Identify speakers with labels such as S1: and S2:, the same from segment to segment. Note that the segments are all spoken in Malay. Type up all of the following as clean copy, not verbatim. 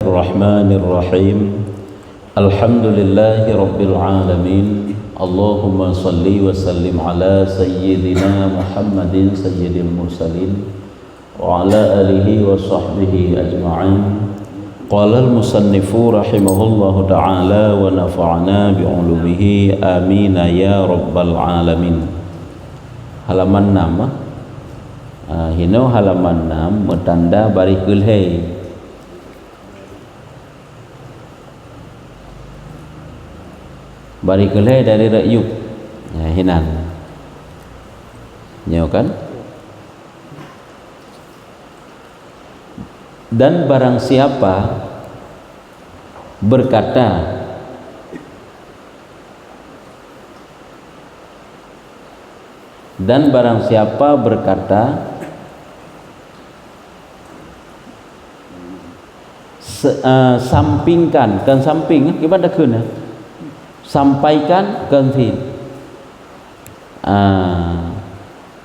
S1: الرحمن الرحيم الحمد لله رب العالمين اللهم صل وسلم على سيدنا محمد سيد المرسلين وعلى آله وصحبه أجمعين. قال المصنف رحمه الله تعالى ونفعنا بعلومه آمين يا رب العالمين. Halaman 6. Hino halaman 6 bertanda baris gulhei. Baris gulhei dari rakyuk. Hinan. Nyo kan? Dan barang siapa berkata sampingkan kan samping gimana kun sampaikan ganti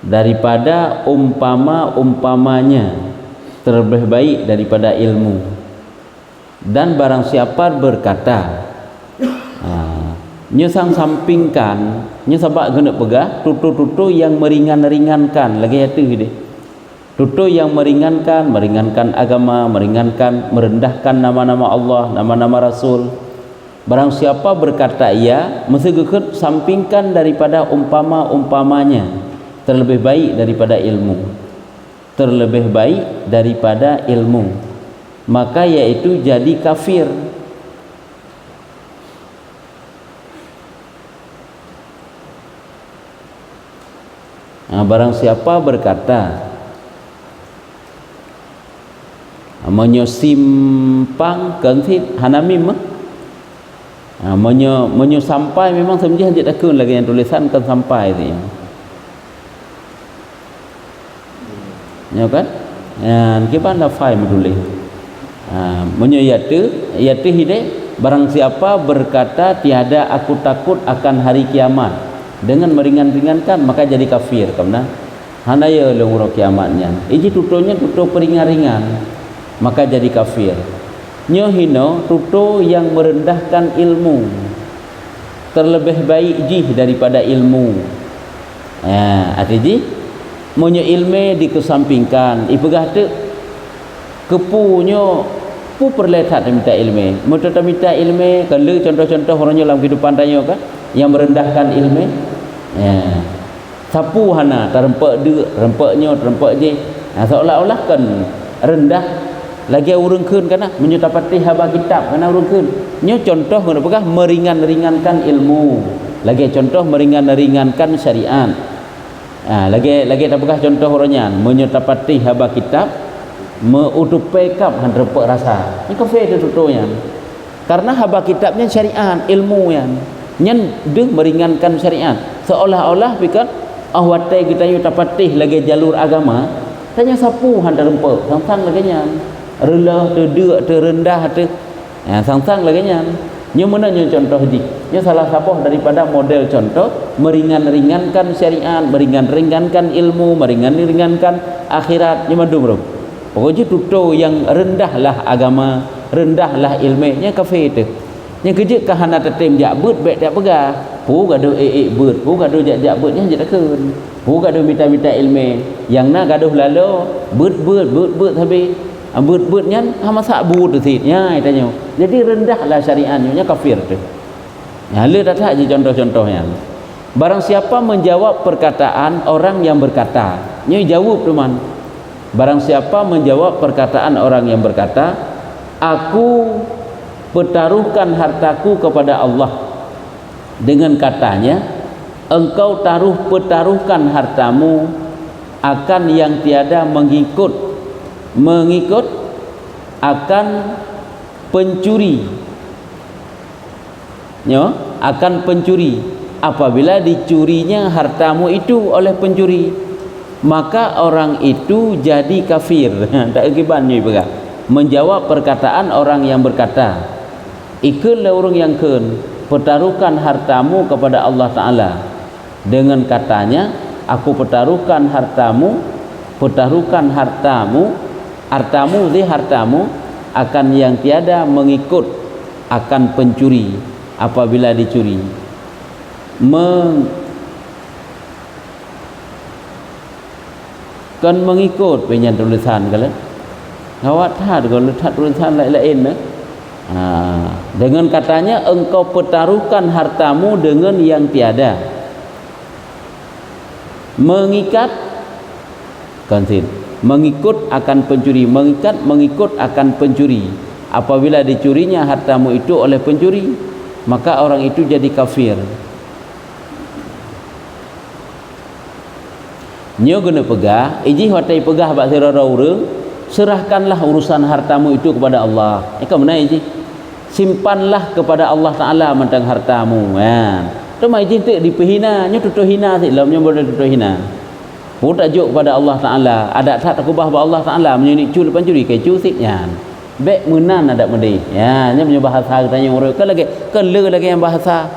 S1: daripada umpamanya terlebih baik daripada ilmu. Dan barang siapa berkata nyesang sampingkan nyesabak guna pegah tutu-tutu yang meringankan lagi itu gitu. Tutu yang meringankan agama, merendahkan nama-nama Allah, nama-nama Rasul. Barang siapa berkata ia mesti gekut sampingkan daripada umpamanya terlebih baik daripada ilmu, maka yaitu jadi kafir. Barang siapa berkata menyosimpang kentit hanamim menyo sampai memang sebenarnya tidak takun lagi yang tulisan kan sampai itu ya kan gimana file menulis menyo yaitu hide barang siapa berkata tiada aku takut akan hari kiamat dengan meringankan maka jadi kafir karena hanaya lenguro kiamatnya ini tutunya tutu peringan-ringan maka jadi kafir. Nyo hino tutu yang merendahkan ilmu terlebih baik jih daripada ilmu. Artinya monyo ilmu dikesampingkan ipegah tu kepunyo pu perletat minta ilmu minta ilmu kalau contoh-contoh orangnya dalam kehidupan raya kan yang merendahkan ilmu sapu hana terempak je seolah-olah kan rendah lagi urang keun kana menyutapati haba kitab kana urang keun nyo contoh guna pegah meringankan ilmu lagi contoh meringankan syariat lagi tak pegah contoh orangnya menyutapati haba kitab meutupekap hanrepek rasa ni kafir tu tutunya karena haba kitabnya syariat ilmu yang nyen deh meringankan syariat seolah-olah pikir ahwatai kita yu tapatih lagi jalur agama tanya sapu hanrepek sang lagi nya rela terdeuk terendah tu sang lagi nya nyo mana nyo contoh di nyo salah satu daripada model contoh meringankan syariat meringankan ilmu meringankan akhirat nyo madu bro pokoknya tutu yang rendahlah agama rendahlah ilmu nya kafir tu nya kerja kahana tetem jak beut baik tak pegah pu gaduh beut pu gaduh jak beut nya jak takun pu gaduh minta ilmu yang na gaduh lalu beut habis beut nya masak but tu nya tanya jadi rendahlah syariatnya nya kafir tu le datang je contoh-contohnya barang siapa menjawab perkataan orang yang berkata nya jawab teman barang siapa menjawab perkataan orang yang berkata aku pertaruhkan hartaku kepada Allah dengan katanya engkau pertaruhkan hartamu akan yang tiada mengikut akan pencuri akan pencuri apabila dicurinya hartamu itu oleh pencuri maka orang itu jadi kafir. Tak akibatnya juga menjawab perkataan orang yang berkata ikutlah orang yang pertaruhkan hartamu kepada Allah Ta'ala dengan katanya aku pertaruhkan hartamu akan yang tiada, mengikut akan pencuri apabila dicuri. Kan mengikut punya tulisan kalau awak tak kalau tak tulisan lain-lain dengan katanya engkau pertaruhkan hartamu dengan yang tiada, mengikat konsin, mengikut akan pencuri, mengikat mengikut akan pencuri. Apabila dicurinya hartamu itu oleh pencuri, maka orang itu jadi kafir. Nyo guna pegah, iji watai pegah bak sirara urang, serahkanlah urusan hartamu itu kepada Allah. Ika mana iji? Simpanlah kepada Allah Taala mentang hartamu. Kan? Tu mai iji tak dipehina, nyo tutu hina silam nyo boleh tutu hina. Pudak juk kepada Allah Taala, ada tak takubah ba Allah Taala menyunik cul pencuri ke cusik nyan. Bek menan ada medi. Ya, nyo punya bahasa katanya urang. Kan lagi, kan le lagi yang bahasa.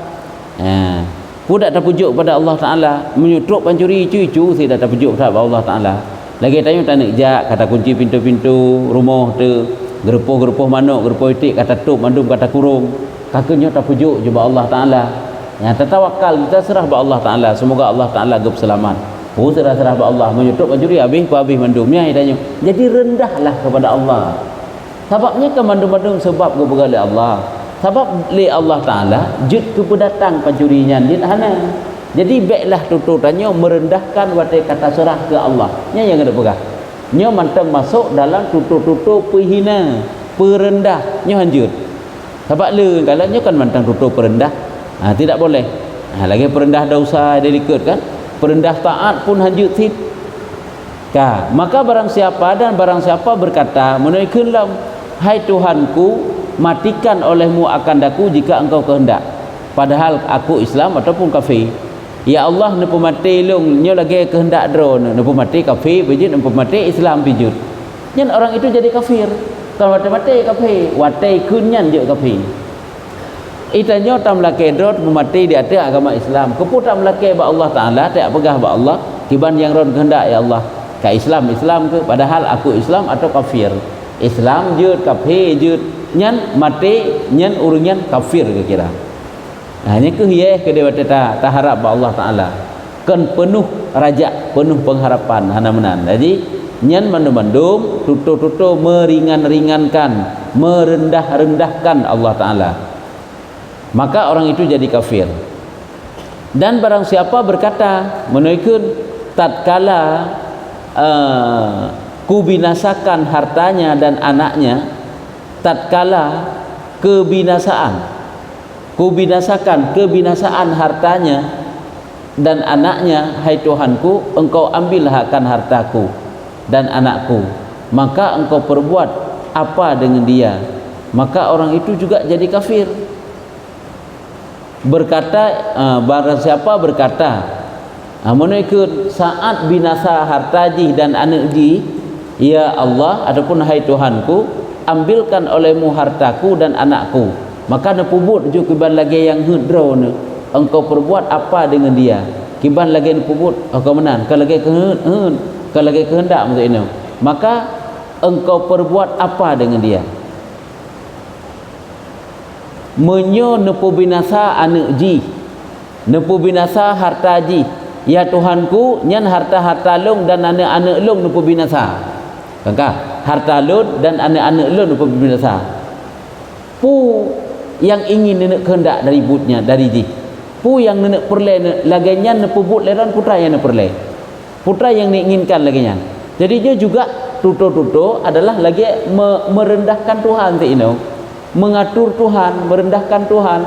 S1: Ya. Pudak terpujuk pada Allah Ta'ala, menyutruk pencuri cucu saya dah terpujuk pada Allah Ta'ala. Lagi tanya tak nak jak, kata kunci pintu-pintu rumah tu, gerupuh-gerupuh manuk, gerupuh itik, kata tup, mandum, kata kurung. Kakaknya terpujuk juga Allah Ta'ala. Yang tertawakal, kita serah pada Allah Ta'ala. Semoga Allah Ta'ala gep selamat. Oh, serah-serah pada Allah. Menyutruk pencuri, habis mandum. Ya, tanya. Jadi rendahlah kepada Allah. Sebabnya ke mandum-mandum sebab kepada Allah. Sebab li Allah Ta'ala jut kepedatang pencurinya di hana. Jadi baiklah tututannya merendahkan watai kata serah ke Allah. Nya yang ada pegah. Nya mantang masuk dalam tutup-tutup pehina, perendah, nya hanjut. Sebab le kalau nya kan mantang tutup perendah. Tidak boleh. Lagi perendah dosa delikut kan? Perendah taat pun hanjut sit. Maka barang siapa berkata, menaikkanlah hai Tuhanku, matikan olehmu akan daku jika engkau kehendak, padahal aku Islam ataupun kafir. Ya Allah, nepu mati long nyo lagi kehendak dro, nepu mati kafir bijut, nepu mati Islam bijut. Nyen orang itu jadi kafir. Kalau mati kafir, watai kunyan je kafir. Itanyo tam laki dro mati di atas agama Islam. Keputam laki ba Allah Taala tak pegah ba Allah, kiban yang ron kehendak ya Allah. Ka Islam ke, padahal aku Islam atau kafir. Islam jut kafir jut. Nyan mati nyan urunyan kafir ke kira. Hanya ke hieh ke dewa ta harap ba Allah Taala. Kan penuh raja, penuh pengharapan hana menan. Jadi nyan mandum-mandum tutu-tutu meringan-ringankan, merendah-rendahkan Allah Taala. Maka orang itu jadi kafir. Dan barang siapa berkata menaikkan tatkala ku binasakan hartanya dan anaknya, tatkala kebinasaan, ku binasakan kebinasaan hartanya dan anaknya, hai Tuhanku, engkau ambillah akan hartaku dan anakku, maka engkau perbuat apa dengan dia, maka orang itu juga jadi kafir. Berkata barang siapa berkata menaikkan saat binasa hartaji dan anakji, ya Allah ataupun hai Tuhanku, ambilkan olehmu hartaku dan anakku, maka nepubut ju kiban lagi yang hudro ne, engkau perbuat apa dengan dia, kiban lagi nepubut engkau menan, kalau lagi kehendak maksud ini, maka engkau perbuat apa dengan dia. Menyo nepu binasa anak ji, nepu binasa harta ji, ya Tuhanku, nyan harta-harta long dan anak-anak long nepu binasa. Kangka harta long dan anak-anak long nepu binasa. Pu yang ingin nenek kehendak dari butnya, dari ji. Pu yang nenek perle laganya nepu but leran putra yang nenek perle. Putra yang diinginkan laganya. Jadi dia juga tuto-tuto adalah lagi merendahkan Tuhan ti ino. Mengatur Tuhan, merendahkan Tuhan.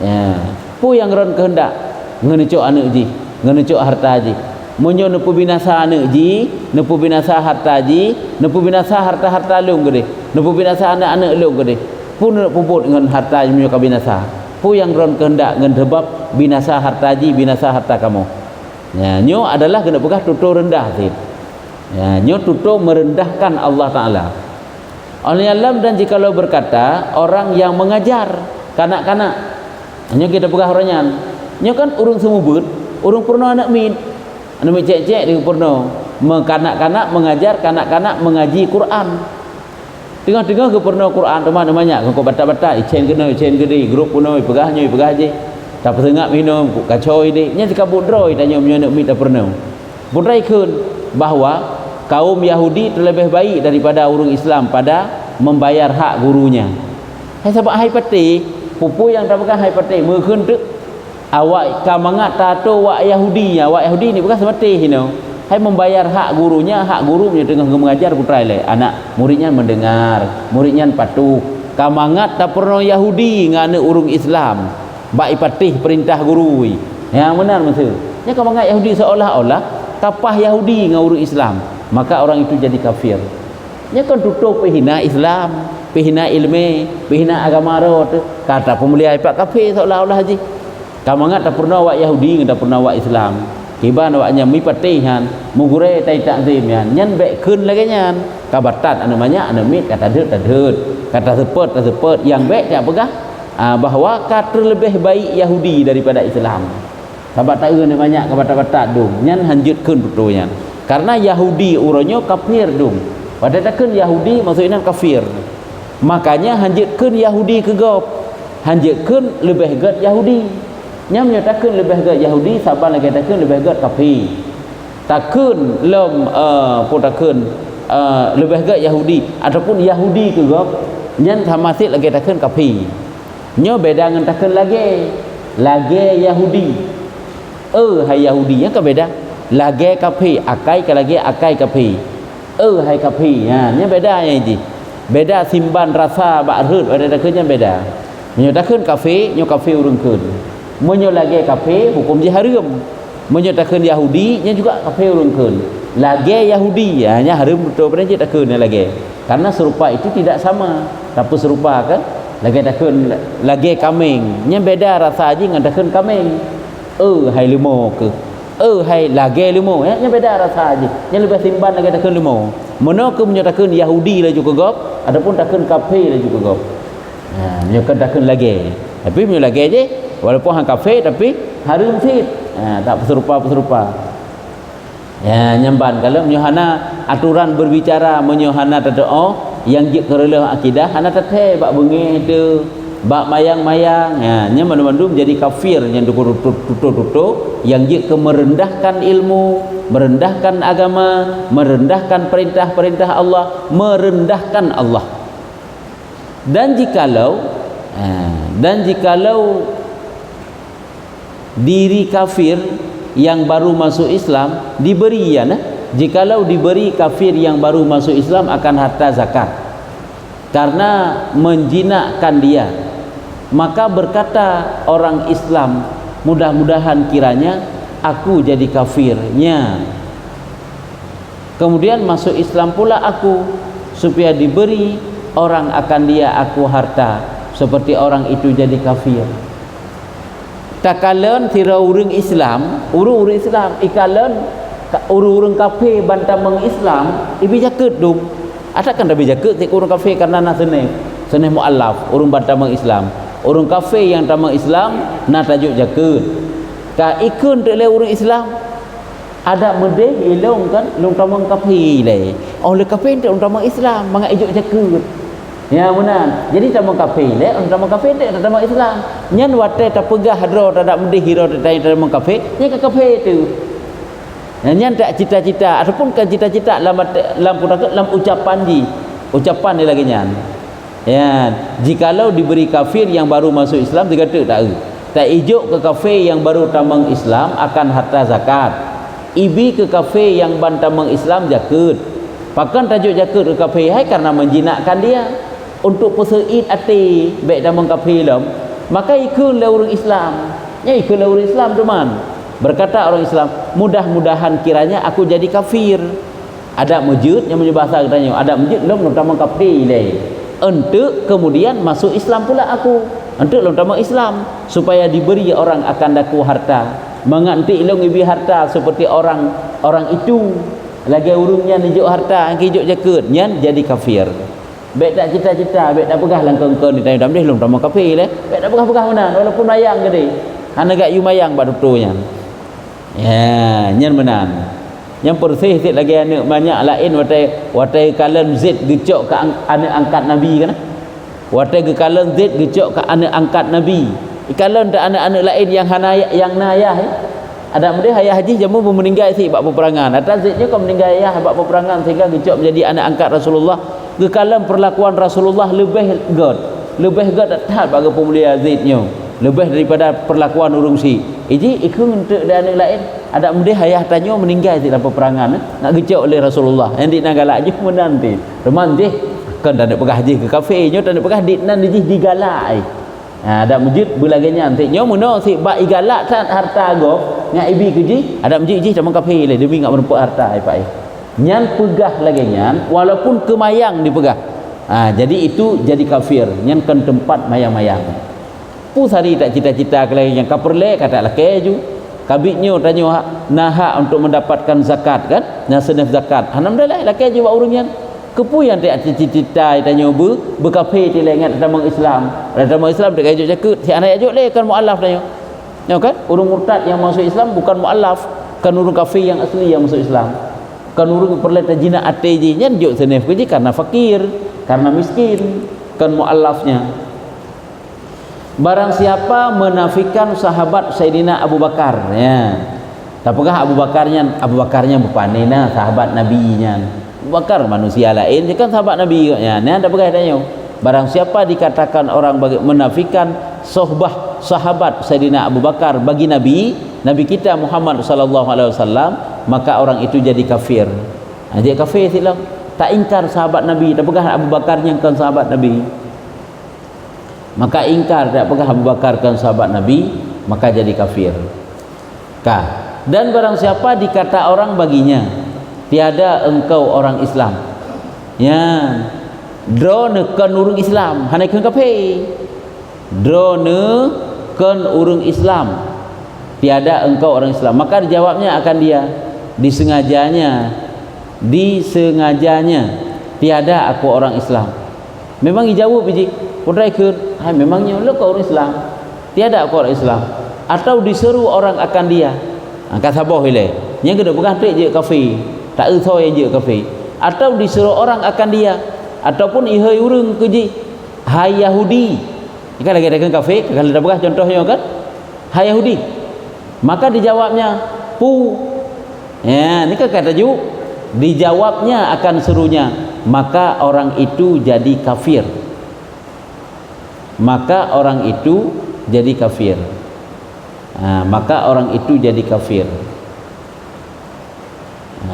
S1: Ya, pu yang ron kehendak ngenucuk anak ji, ngenucuk harta ji. Munyo nepu binasa anak ji, nepu binasa harta ji, nepu binasa harta-harta lung gede, nepu binasa anak-anak lung gede. Pu nak puput dengan harta munyo ka binasa. Pu yang ron kehendak ngen sebab binasa harta ji, binasa harta kamu. Ya, nyo adalah kena pegah tutu rendah ti. Ya, nyo tutu merendahkan Allah Taala. Oleh alam dan jikalau berkata orang yang mengajar kanak-kanak, hanya kita pegah orangnya, nya kan urung semubut, urung purno anak min, anak cek-cek di purno, kanak-kanak mengajar kanak-kanak mengaji Quran. Tengah-tengah ke pernah Quran tu mana banyak kau batak-batak icen kena icen gede grup punoi pegahnya pegah je. Tak tengah minum kacau ini. Nya dikabut droi tanya menyonak mit tak pernah. Putrai kun bahawa kaum Yahudi terlebih baik daripada orang Islam pada membayar hak gurunya. Hai sebab hai pati pupu yang tak pegang hai pati meukeun tu awak kamangat tato wak Yahudi ni bukan semati hino. Hai membayar hak gurunya, hak guru punya tengah mengajar putrai le. Anak muridnya mendengar, muridnya patuh. Kamangat tak pernah Yahudi ngana urung Islam. Baik patih perintah guru. Yang benar maksud. Nya kamangat Yahudi seolah-olah kapah Yahudi ngau urung Islam, maka orang itu jadi kafir. Nya kan tutup pehina Islam, pehina ilmu, pehina agama rot. Kata pemulia ipak kafir seolah-olah haji. Kamangat tak pernah wak Yahudi, tak pernah wak Islam. Kiban awaknya mi patihan mugure tai takzim yan nyan bek keun lagi nyan kabatat anu banyak anu mit kata deut kata sepet yang bek tak pegah bahawa kata lebih baik Yahudi daripada Islam. Sahabat tak eun banyak kabatat-batat dum nyan hanjut keun betul nyan karena Yahudi uronyo kafir dum pada takun Yahudi maksudnya kafir, makanya hanjut keun Yahudi ke gop hanjut keun lebih gat Yahudi. Nya menyatakan lebih gat Yahudi sabar lagi takun lebih gat kafir. Takun lem potakun lebih gat Yahudi ataupun Yahudi ke gap nyan sama sit lagi takun kafir. Nya beda dengan takun lagi Yahudi. Hai Yahudi yang ke beda. Lagi kafir, akai ke lagi akai kafir. Hai kafir. Ha nya beda yang ini. Beda simban rasa bak reut ada takunnya beda. Menyatakan kafir, nya kafir urang keun. Menyo lagi kafir hukum dia haram. Menyatakan Yahudi nya juga kafir urungkeun. Lagi Yahudi nya haram betul pada je takun lagi. Karena serupa itu tidak sama. Tapi serupa kan? Lagi takun lagi kambing. Nya beda rasa aja dengan takun kambing. Hai limo ke. Hai lagi limo nya beda rasa aja. Nya lebih simpan lagi takun limo. Mono ke menyatakan Yahudi lah juga gop, adapun takun kafir lah juga gop. Menyatakan takun lagi. Tapi menyo lagi aje walaupun hang kafir tapi harum sit. Tak serupa. Ya nyamban kalau menyohana aturan berbicara menyohana tadoo yang jik kerela akidah hana teteh bak bengi tu bak mayang-mayang. Nya mandu-mandu menjadi kafir yang tutur-tutur yang jik ke merendahkan ilmu, merendahkan agama, merendahkan perintah-perintah Allah, merendahkan Allah. Dan jikalau diri kafir yang baru masuk Islam diberi jikalau diberi kafir yang baru masuk Islam akan harta zakat karena menjinakkan dia, maka berkata orang Islam, mudah-mudahan kiranya aku jadi kafirnya, kemudian masuk Islam pula aku supaya diberi orang akan dia aku harta seperti orang itu jadi kafir. Takalan tira urang Islam, urang Islam ikalan urang kafir bantah mengislam ibi jaket dum. Atakan dah jaket tik urang kafir karena nasene muallaf urang bantah mengislam. Urang kafir yang tamang Islam na tajuk jaket. Ka ikun tek le urang Islam ada medeh ilong kan long tamang kafir le. Oleh kafir tek urang tamang Islam mangat ijuk jaket. Ya benar. Jadi tamang kafir le, tamang kafir tak tamang Islam. Nyan wate tak pegah hadro tak mendih hiro tak tamang kafir, nya ke kafir tu. Nyan tak cita-cita ataupun kan cita-cita dalam ucapan ji. Ucapan dia lagi nyan. Ya, jikalau diberi kafir yang baru masuk Islam dikata tak ijuk ke kafir yang baru tamang Islam akan harta zakat. Ibi ke kafir yang bantamang Islam zakat. Pakan tajuk zakat ke kafir hai karena menjinakkan dia. Untuk perseid ati baik damang kafir lam, maka ikutlah orang Islam. Ya ikutlah orang Islam teman. Berkata orang Islam, mudah-mudahan kiranya aku jadi kafir. Ada masjid yang bahasa katanya, ada masjid lam damang kafir le. Untuk kemudian masuk Islam pula aku. Untuk lam damang Islam supaya diberi orang akan daku harta. Menganti long ibi harta seperti orang itu. Lagi urungnya nijuk harta, nijuk jaket, nyan jadi kafir. Baik tak cita-cita, baik tak pegah langkang-langkang ni tanya damdeh belum tamang kafir le. Baik tak pegah-pegah mana walaupun mayang gede. Hana gak yu mayang bak tutunya. Ya, nyan menan. yang persih sikit lagi anak banyak lain watai kalan Zaid gecok ke anak angkat Nabi kan, watai ke kalan Zaid gecok ke anak angkat Nabi, kalan dak anak-anak lain yang hanaya yang nayah ada mudi ayah haji jamu meninggal si bab peperangan atas Zaidnya kau meninggal ayah bab peperangan sehingga gecok menjadi anak angkat Rasulullah. Ke kalan perlakuan Rasulullah lebih god tak bagi pemulia Zaidnya lebih daripada perlakuan urung si iji ikut untuk dan anak lain ada mudi ayah tanya meninggal di dalam peperangan nak gecok oleh Rasulullah yang di nagalak je menanti reman je kan tak ada pegah je ke kafe nyo tak ada pegah di nan je digalak ada masjid belaganya antiknya meno si bak igalak san harta go ngak ibi keji ada masjid je dalam kafe le demi ngak menempuh harta ai pai nyan pegah lagi nyan walaupun kemayang dipegah jadi itu jadi kafir nyan kan tempat mayang-mayang pusari tak cita-cita kelai yang kaperle kata laki ju kabitnya tanya nah untuk mendapatkan zakat kan nah senaf zakat alhamdulillah laki ju orang yang kepuyan tak cita-cita tanya berkafe ti lengat dalam Islam dekat ajuk cakut si anak ajuk le kan mualaf tanya kan orang murtad yang masuk Islam bukan mualaf kan orang kafir yang asli yang masuk Islam kan orang perle tajina ate je nyan juk senaf ke karena fakir karena miskin kan mualafnya. Barang siapa menafikan sahabat Sayyidina Abu Bakar ya. Tapakah Abu Bakarnya berpanena sahabat Nabi-nya. Abu Bakar manusia lain je kan sahabat Nabi ya. Ni ada pegai tanya. Barang siapa dikatakan orang bagi menafikan sohbah sahabat Sayyidina Abu Bakar bagi Nabi kita Muhammad sallallahu alaihi wasallam, maka orang itu jadi kafir. Dia kafir silang. Tak ingkar sahabat Nabi, tapakah Abu Bakarnya kan sahabat Nabi. Maka ingkar tak pernah Abu Bakar kan sahabat Nabi, maka jadi kafir. Dan barang siapa dikata orang baginya tiada engkau orang Islam ya drone kan urung Islam hanai kan kafir drone kan urung Islam tiada engkau orang Islam, maka dijawabnya akan dia disengajanya tiada aku orang Islam. Memang dijawab biji putrai ke memangnya lo kau orang Islam tiada kau orang Islam atau diseru orang akan dia kata boh ile yang kena pegang tek je kafir tak erto yang je kafir atau diseru orang akan dia ataupun ihai urang keji hai Yahudi kan lagi ada kafir kalau dah pegang contohnya kan hai Yahudi maka dijawabnya pu ya ni kan kata ju dijawabnya akan serunya maka orang itu jadi kafir. Maka orang itu jadi kafir. Maka orang itu jadi kafir.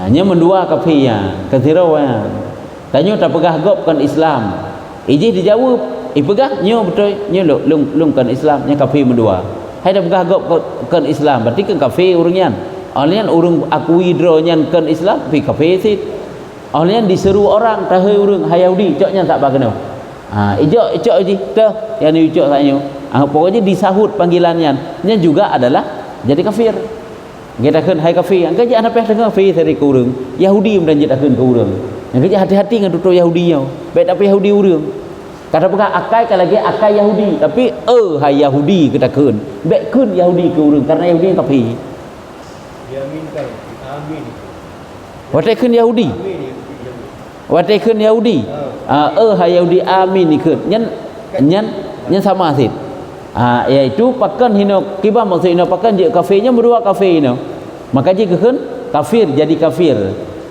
S1: Hanya mendua kafirnya, ketirawan. Tanya tak pegah gop kan Islam. Iji dijawab, pegah nyo betul, nyo lung kan Islam, nya kafir mendua. Hai dah pegah gop kan Islam, berarti kan kafir urangnya. Alian urang akui dronya kan Islam, pi kafir sit. Alian diseru orang tahai urang Yahudi, coknya tak bageno. Ijok je tu yang ijok tanya pokoknya disahut panggilannya nya juga adalah jadi kafir kita kan hai kafir ang kerja anak peh kafir dari ke urang Yahudi dan jadi kan ke urang yang kerja hati-hati dengan tutur Yahudi nya baik tapi Yahudi urang kata bukan akai kalau lagi akai Yahudi tapi hai Yahudi kita kan baik kan Yahudi ke urang karena Yahudi kafir dia minta amin watai kan Yahudi watai kan Yahudi hai Yahudi amin ni ke nyan sama sit iaitu pakan hino kibah maksud hino pakan je kafirnya berdua kafir hino maka jika kan kafir jadi kafir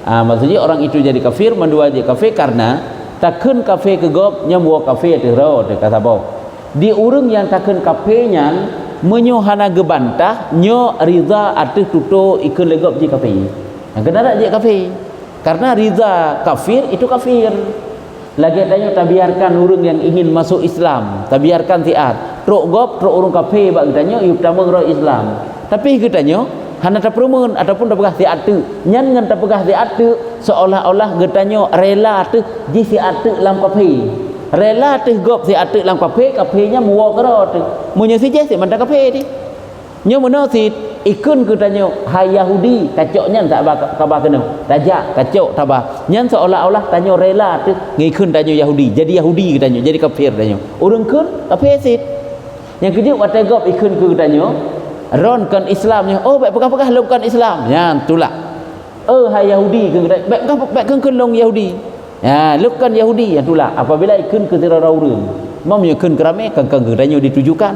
S1: maksudnya orang itu jadi kafir mendua je kafir karena takkan kafir ke gop nya buah kafir terro de kata bau di urang yang takkan kafirnya menyohana gebantah nyo riza atau tuto ikut legop je kafir yang kena je kafir karena riza kafir itu kafir. Lagi tanya tak biarkan orang yang ingin masuk Islam, tak biarkan tiat. Truk gop, truk orang kafir bak tanya, iu pertama gerak Islam. Tapi katanya, hana tak permen ataupun tak pegah tiat tu. Nyan ngan tak pegah tiat tu seolah-olah katanya rela tu ji tiat tu lam kafir. Rela tu gop tiat tu lam kafir, kafirnya muak gerak tu. Munyo si je si man tak kafir ni. Nyo mana si ikun katanya hai Yahudi kacoknya tak kabar kena tajak kacok tabah nyan seolah-olah tanya rela tu ngikun tanya Yahudi jadi Yahudi katanya jadi kafir tanya urang kun kafir sit yang kerja watai gop ikun ke katanya ron kan Islamnya baik pegah-pegah lom kan Islam nyan itulah hai Yahudi ke baik kan long Yahudi lukan Yahudi itulah apabila ikun ke tira raurun mau ikun kerame kan geranyo ditujukan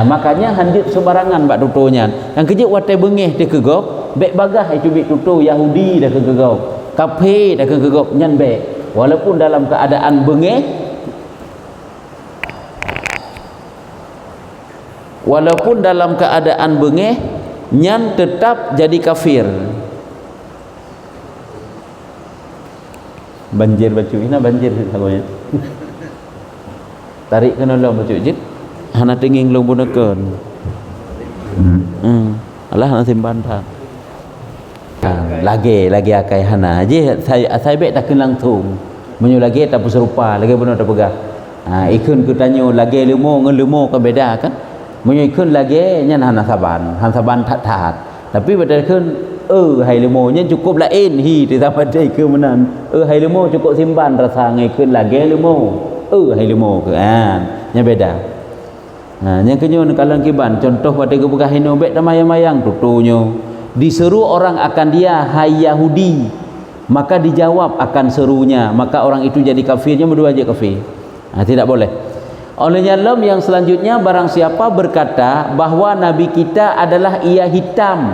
S1: makanya handit sembarangan bak tutunya yang kejut watai bengih dia kegop baik bagah itu bik tutu Yahudi dah kegop kafe dah kegop nyan baik walaupun dalam keadaan bengih nyan tetap jadi kafir. Banjir baju ini banjir sagonya. Tarik kena long baju jit. Hana tinging long bunakan. Allah nak simpan tak. Lagi akai hana. Je saya bet tak kenang tung. Menyu lagi tak serupa, lagi benar tak pegah. Ikun ku tanyo lagi lemo ngan lemo kan beda kan? Menyikun lagi nyan han saban tat tapi pada kun hai lemo nya cukup lain hi di sama dai ke menan hai lemo cukup simpan rasa ngai kun lagi lemo hai lemo ke nya beda nya kenyo kalang kiban contoh pada ke begah hino bet mayang-mayang tutunyo diseru orang akan dia hai Yahudi maka dijawab akan serunya maka orang itu jadi kafirnya berdua aja kafir tidak boleh. Olehnya yang selanjutnya barang siapa berkata bahawa Nabi kita adalah ia hitam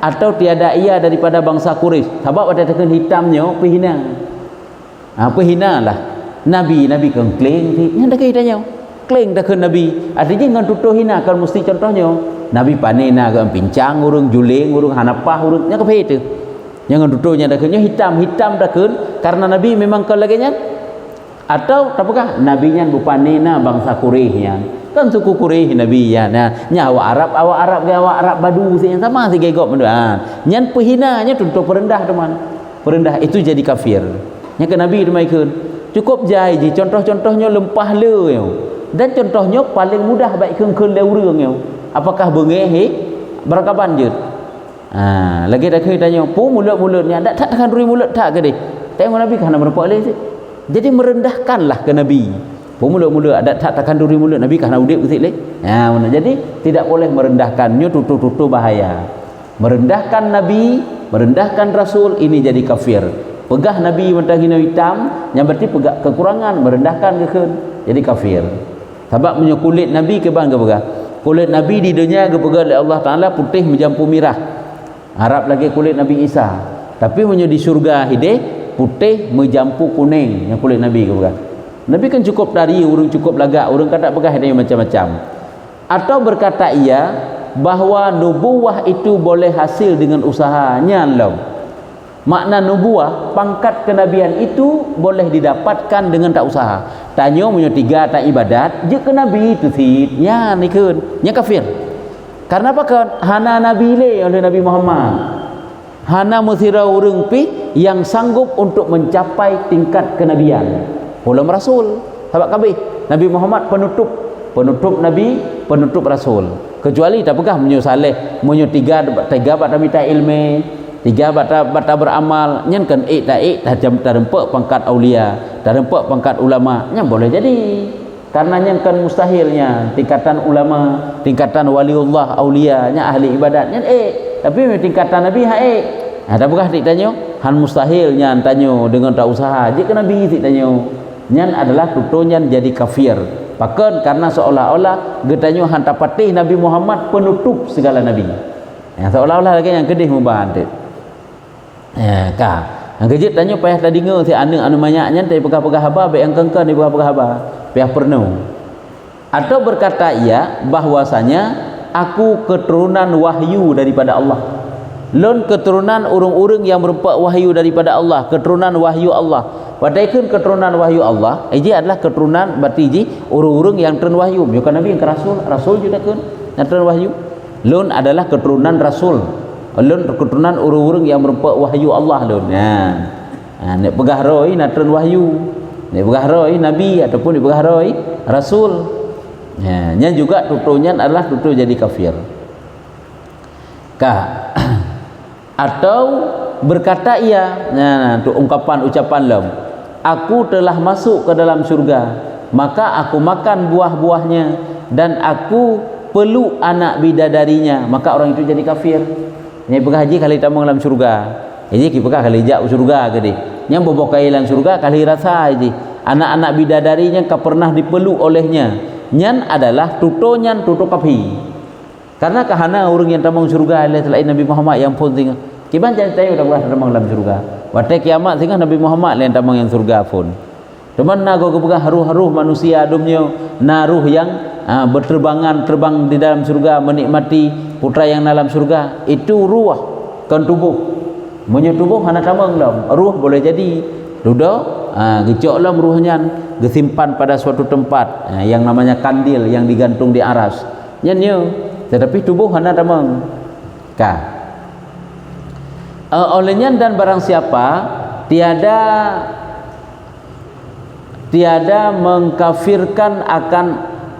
S1: atau tiada ia daripada bangsa Quraisy. Sebab ada tekan hitamnya pehina. Pehina lah. Nabi kan kleng yang dah hitanya. Kleng dah ke Nabi. Artinya dengan tutuh hina kalau mesti contohnya Nabi panena ke pincang urung juling urung hanapah urung nya ke itu. Jangan tutuhnya dah ke hitam dah ke karena Nabi memang ke laginya atau apakah nabinya bupanena bangsa Quraisy kan suku Quraisy nabi nya awak Arab Badu yang sama si gegok nyan pehinanya untuk perendah teman perendah itu jadi kafir nya ke nabi demikian cukup jai contoh-contohnya lempah le dan contohnya paling mudah baik keun leurang apakah bengeh berakaban je lagi dah tanya pu mulut-mulutnya tak tekan duri mulut tak ke dia tengok nabi kan berapa le jadi merendahkanlah ke Nabi. Mula-mula ada takkan duri mulut Nabi kerana udip betul leh. Jadi tidak boleh merendahkannya tutu-tutu bahaya. Merendahkan Nabi, merendahkan Rasul ini jadi kafir. Pegah Nabi mentang hina hitam, yang berarti pegah kekurangan merendahkan ke jadi kafir. Sebab punya kulit Nabi ke bang ke pegah. Kulit Nabi di dunia ke pegah oleh Allah Taala putih menjampu merah. Harap lagi kulit Nabi Isa. Tapi punya di surga hideh putih menjampu kuning yang kulit Nabi ke bukan Nabi kan cukup dari urung cukup lagak urung kata pegah ada macam-macam atau berkata ia bahawa nubuwah itu boleh hasil dengan usahanya makna nubuwah pangkat kenabian itu boleh didapatkan dengan tak usaha tanya punya tiga tak ibadat je ke Nabi itu sih nya nikun nya kafir karena apa kan hana Nabi le oleh Nabi Muhammad hana mesira urung pi yang sanggup untuk mencapai tingkat kenabian ulama Rasul sahabat kabeh Nabi Muhammad penutup Nabi penutup Rasul kecuali tak pegah menyo saleh menyo tiga bata minta ilmu tiga bata beramal nyen kan tak rempak pangkat aulia tak rempak pangkat ulama nyen boleh jadi karena nyen kan mustahilnya tingkatan ulama tingkatan waliullah aulia nya ahli ibadat nyen tapi tingkatan Nabi tak pegah ditanya han mustahilnya tanyo dengan tak usaha je ke Nabi ditanya nyan adalah tutunya jadi kafir bahkan karena seolah-olah getanyo han tapatih Nabi Muhammad penutup segala nabi seolah-olah lagi yang kedih mubah tu yang kejut tanyo payah tadi dengar si anu banyaknya tapi pegah-pegah haba baik yang kengkan di pegah-pegah haba payah pernu atau berkata ia bahwasanya aku keturunan wahyu daripada Allah lon keturunan urung-urung yang berupa wahyu daripada Allah keturunan wahyu Allah padahal keturunan wahyu Allah ini adalah keturunan berarti ji urung-urung yang turun wahyu bukan Nabi yang ke Rasul juga kan yang turun wahyu lon adalah keturunan Rasul lon keturunan urung-urung yang berupa wahyu Allah lon nek pegah roi nak turun wahyu nek pegah roi Nabi ataupun nek pegah roi Rasul nya juga tutunya adalah tutu jadi kafir atau berkata ia untuk ucapan lam aku telah masuk ke dalam syurga maka aku makan buah-buahnya dan aku peluk anak bidadarinya maka orang itu jadi kafir Nya pergi haji kali tamang dalam surga. Jadi kita pergi kali jak surga ke dia. Nya bobokai dalam surga kali rasa haji. Anak-anak bidadari yang pernah dipeluk olehnya. Nyan adalah tutonya tuto kapi. Karena kahana orang yang tamang surga selain Nabi Muhammad yang pun tinggal. Kiban jangan tahu dah tamang dalam surga. Waktu kiamat sehingga Nabi Muhammad lain tamang yang surga pun. Teman nago kebuka haruh-haruh manusia adumnya naruh yang terbang di dalam surga menikmati putra yang dalam surga itu ruh kan tubuh punya tubuh hana tamang dalam ruh boleh jadi duda gecok lam ruhnya disimpan pada suatu tempat yang namanya kandil yang digantung di aras nyanyo tetapi tubuh hana tamang olehnya dan barang siapa tiada mengkafirkan akan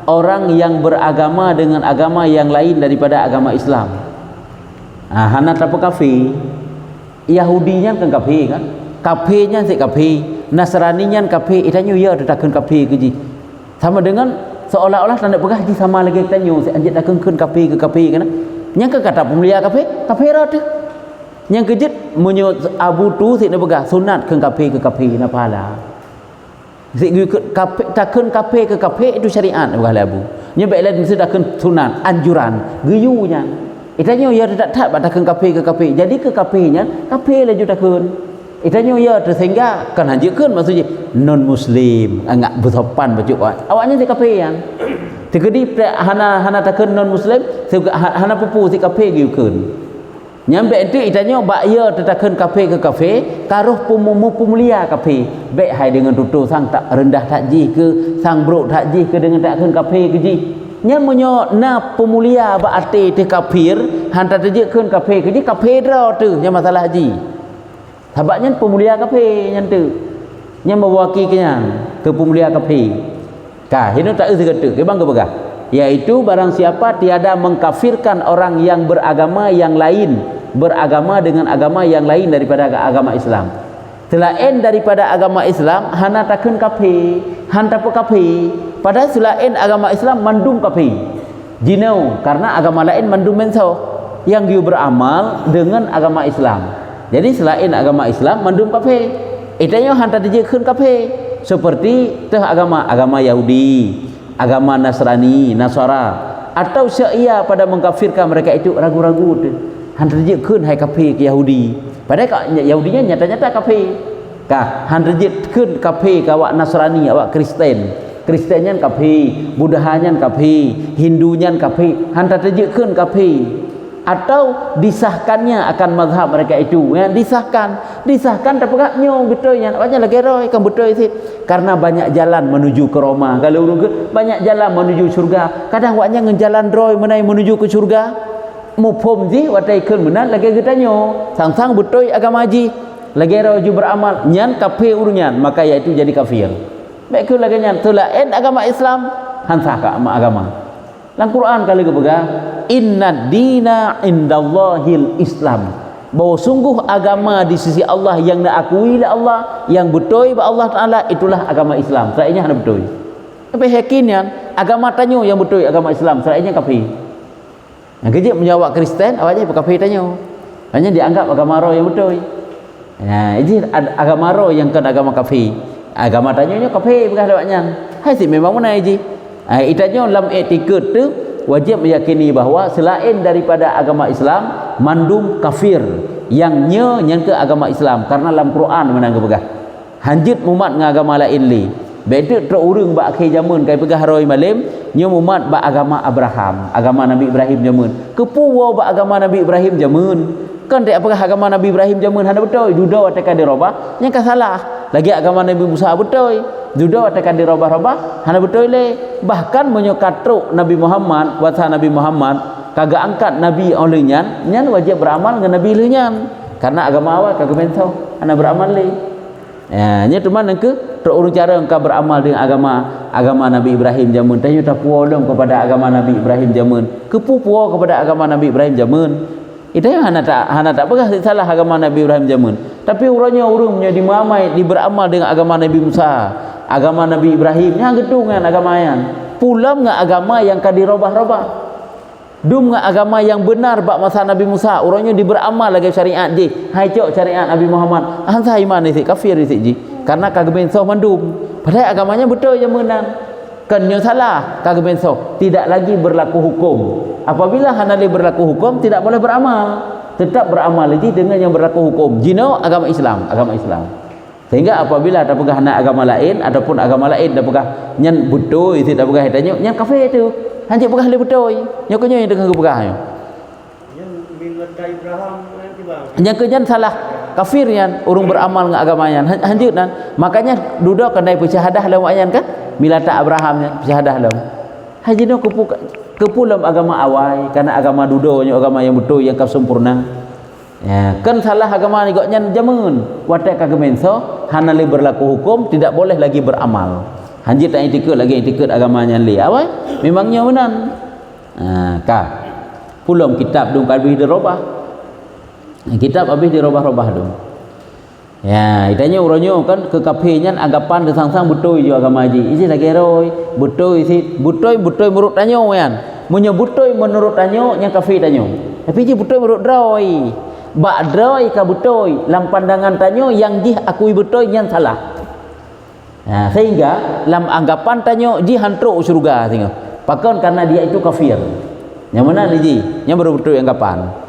S1: orang yang beragama dengan agama yang lain daripada agama Islam. Hana apa kafir? Yahudinya kan kafir kan? Kafirnya si kafir, Nasraninya kafir, itanya ya takkan kafir ke ji. Sama dengan seolah-olah tanda pegah ji sama lagi tanya si anjit takkan kafir ke kafir kan? Yang ke kata pemulia kafir ada. Yang kejut menyut abu tu si nak pegah sunat ke kafir na pahala. Takkan kafe ke kafe itu syariat bukan labu. Nya baiklah mesti takkan sunat anjuran guyunya. Itanya ya tak takkan kafe ke kafe. Jadi ke kafenya kafe lah juga takkan. Itanya ya sehingga kan hanjurkan maksudnya non muslim enggak bersopan baju awaknya di kafe yang. Tegedi hana takkan non muslim hana pupu si kafe guyukan. Nyampe itu itanya bak ya tetakan kafe ke kafe karuh pemulia kafe baik hai dengan tutu sang tak rendah takji ke sang bro takji ke dengan takkan kafe ke ji nya menyo na pemulia bak ate te kafir hantar taje keun kafe ke ji kafe dra tu nya masalah ji sabaknya pemulia kafe nya tu nya mewakilnya ke pemulia kafe hino tak segetu ke bang ke begah yaitu barang siapa tiada mengkafirkan orang yang beragama yang lain beragama dengan agama yang lain daripada agama Islam selain daripada agama Islam hana takun kafir hanta pe kafir padahal selain agama Islam mandum kafir jinau karena agama lain mandum menso yang dia beramal dengan agama Islam jadi selain agama Islam mandum kafir itanya hanta dijikeun kafir seperti teh agama Yahudi agama Nasrani, Nasara atau syia pada mengkafirkan mereka itu ragu-ragu tu. Hantarjekeun hai kafir ke Yahudi. Padahal Yahudinya nyata-nyata kafir. Hantarjekeun kafir ke awak Nasrani, awak Kristen. Kristennya kafir, Buddhanya kafir, Hindunya kafir. Hantarjekeun kafir. Atau disahkannya akan mazhab mereka itu ya, disahkan tapi nyo betulnya awaknya lagi roy kan betul sih karena banyak jalan menuju ke Roma kalau banyak jalan menuju surga kadang awaknya ngejalan roy menai menuju ke surga mufhum ji watai keun menan lagi getanyo sang-sang betul agama ji lagi roy ju beramal nyan kafir urunyan maka yaitu jadi kafir baik keun lagi nyan tulaen agama Islam hansah ka agama dalam Quran kali kepegang inna dina indallahil Islam bahwa sungguh agama di sisi Allah yang diakui oleh Allah yang betul oleh Allah Ta'ala itulah agama Islam selainnya hanya betul tapi yakinnya agama tanyo yang betul agama Islam selainnya kafir yang kejap menjawab Kristen awaknya kafir tanyo hanya dianggap agama roh yang betul ini agama roh yang kan agama kafir agama tanyo kafir bukan awaknya hai si memang mana ji itanya dalam etikad tu wajib meyakini bahawa selain daripada agama Islam mandum kafir yang ke agama Islam karena dalam Quran menang kepegah hanjit mumat dengan agama lain li beda terurung bak akhir zaman kai pegah roi malim nya mumat bak agama Abraham agama Nabi Ibrahim zaman kepuwa bak agama Nabi Ibrahim zaman kan tak apakah agama Nabi Ibrahim zaman hana betul juda wataka dirubah nya ka salah lagi agama Nabi Musa betul juda wataka dirubah-rubah hana betul le bahkan menyokatruk Nabi Muhammad wasa Nabi Muhammad kagak angkat Nabi olehnya nyan wajib beramal dengan Nabi lehnya karena agama awak kagak mentau hana beramal le nya cuma nengke terurung cara engkau beramal dengan agama Nabi Ibrahim zaman tanya tak puolong kepada agama Nabi Ibrahim zaman kepupuo kepada agama Nabi Ibrahim zaman itu hana tak pegah salah agama Nabi Ibrahim zaman tapi urungnya dimamai beramal dengan agama Nabi Musa agama Nabi Ibrahim yang gedung dengan agama yang pulang dengan agama yang kan dirubah-rubah dum ngak agama yang benar bak masa Nabi Musa orangnya diberamal lagi syariat je hai cok syariat Nabi Muhammad hansa iman ni kafir ni ji karena kagak bensoh mandum padahal agamanya betul yang menang kenyo salah kagak bensoh tidak lagi berlaku hukum apabila hanali berlaku hukum tidak boleh beramal tetap beramal lagi dengan yang berlaku hukum jino agama Islam sehingga apabila ada pegah nak agama lain ataupun agama lain dah pegah nyen betul itu dah pegah tanya nyen kafir tu hanjik pegah le betul nyo kenyo yang dengan pegah nyo
S2: yang milat Ibrahim nanti bang
S1: yang kenyan salah kafir yan urung beramal ngak agama yan hanjik nan makanya duduk kendai persyahadah lawan ayan kan milata Abraham yan persyahadah lawan haji no kepulam agama awai karena agama dudonya agama yang betul yang sempurna ya kan salah agama ni kok nyan jamun watak kagak menso hanali berlaku hukum tidak boleh lagi beramal hanjit tak etikut lagi etikut agamanya li awai memangnya benan ka pulam kitab dum kalbih dirubah kitab habis dirubah-rubah dum ya itanya uronyo kan ke kafirnya anggapan desang-sang betul jo agama haji isi lagi roy betul isi betul menurut tanyo yan munyo betul menurut tanyo yang kafir tanyo tapi je betul menurut roy bak roy ka betul dalam pandangan tanyo yang jih akui betul yang salah sehingga dalam anggapan tanyo jih hantruk syurga tengok pakon karena dia itu kafir yang mana ni ji yang betul anggapan